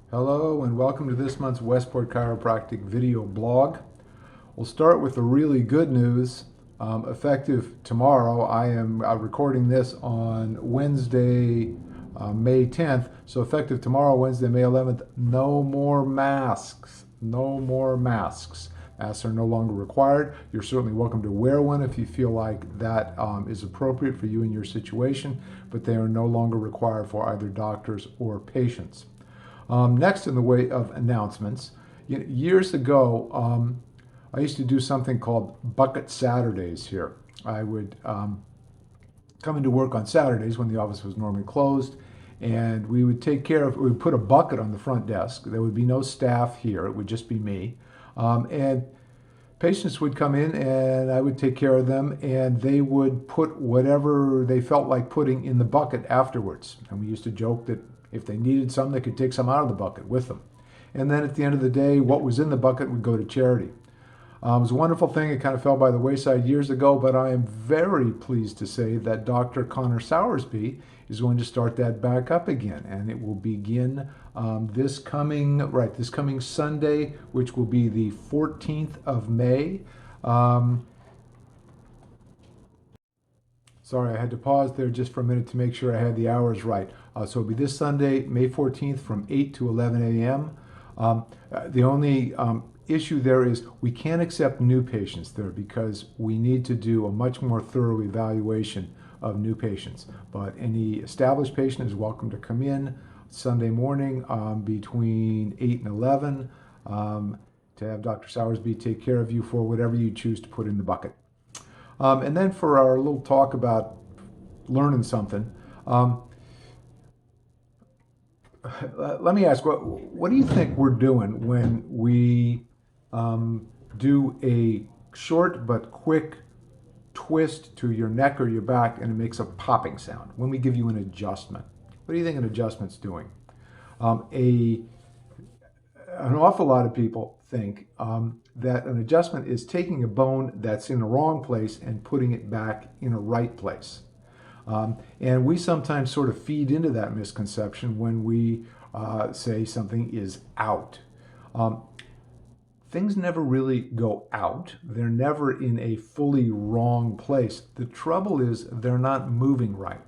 Hello and welcome to this month's Westport Chiropractic video blog. We'll start with the really good news. Effective tomorrow, I am recording this on Wednesday, May 10th. So effective tomorrow, Wednesday, May 11th, no more masks. No more masks. Masks are no longer required. You're certainly welcome to wear one if you feel like that is appropriate for you and your situation, but they are no longer required for either doctors or patients. Next in the way of announcements, years ago, I used to do something called Bucket Saturdays here. I would come into work on Saturdays when the office was normally closed, and we would we would put a bucket on the front desk. There would be no staff here, it would just be me. And patients would come in and I would take care of them, and they would put whatever they felt like putting in the bucket afterwards. And we used to joke that if they needed some, they could take some out of the bucket with them. And then at the end of the day, what was in the bucket would go to charity. It was a wonderful thing. It kind of fell by the wayside years ago, but I am very pleased to say that Dr. Connor Sowersby is going to start that back up again, and it will begin this coming Sunday, which will be the 14th of May. Sorry, I had to pause there just for a minute to make sure I had the hours right. So it'll be this Sunday, May 14th from 8 to 11 a.m. The only issue there is we can't accept new patients there because we need to do a much more thorough evaluation of new patients. But any established patient is welcome to come in Sunday morning between 8 and 11 to have Dr. Sowersby take care of you for whatever you choose to put in the bucket. And then for our little talk about learning something, let me ask, what do you think we're doing when we do a short but quick twist to your neck or your back and it makes a popping sound? When we give you an adjustment, what do you think an adjustment's doing? An awful lot of people think that an adjustment is taking a bone that's in the wrong place and putting it back in a right place. And we sometimes sort of feed into that misconception when we say something is out. Things never really go out. They're never in a fully wrong place. The trouble is they're not moving right.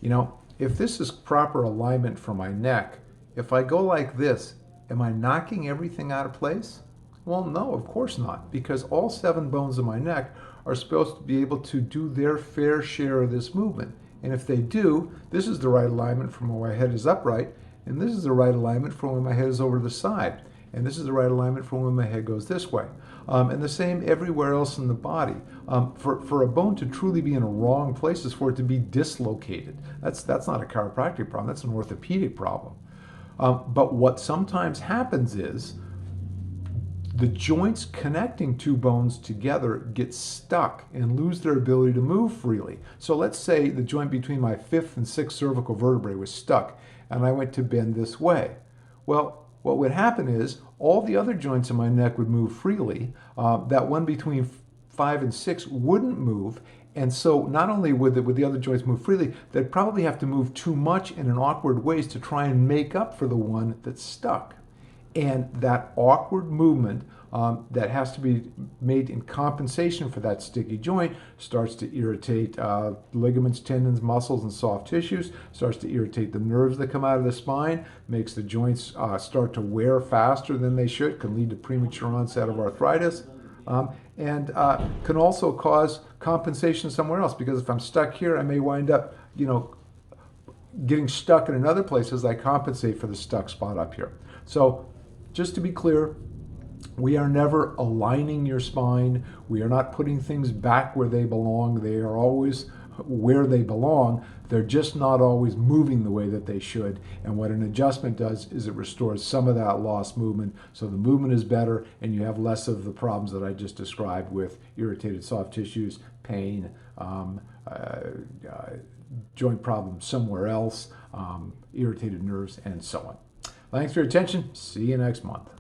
You know, if this is proper alignment for my neck, if I go like this, am I knocking everything out of place? Well, no, of course not, because all 7 bones of my neck are supposed to be able to do their fair share of this movement. And if they do, this is the right alignment from when my head is upright, and this is the right alignment from when my head is over to the side. And this is the right alignment from when my head goes this way. And the same everywhere else in the body. For a bone to truly be in a wrong place is for it to be dislocated. That's not a chiropractic problem, that's an orthopedic problem. But what sometimes happens is the joints connecting 2 bones together get stuck and lose their ability to move freely. So let's say the joint between my 5th and 6th cervical vertebrae was stuck and I went to bend this way. Well, what would happen is all the other joints in my neck would move freely. That one between 5 and 6 wouldn't move. And so not only would the other joints move freely, they'd probably have to move too much in an awkward ways to try and make up for the one that's stuck. And that awkward movement that has to be made in compensation for that sticky joint starts to irritate ligaments, tendons, muscles, and soft tissues, starts to irritate the nerves that come out of the spine, makes the joints start to wear faster than they should, can lead to premature onset of arthritis, and can also cause compensation somewhere else, because if I'm stuck here, I may wind up, getting stuck in another place as I compensate for the stuck spot up here. So just to be clear, we are never aligning your spine. We are not putting things back where they belong. They are always where they belong. They're just not always moving the way that they should. And what an adjustment does is it restores some of that lost movement, so the movement is better and you have less of the problems that I just described with irritated soft tissues, pain, joint problems somewhere else, irritated nerves, and so on. Thanks for your attention. See you next month.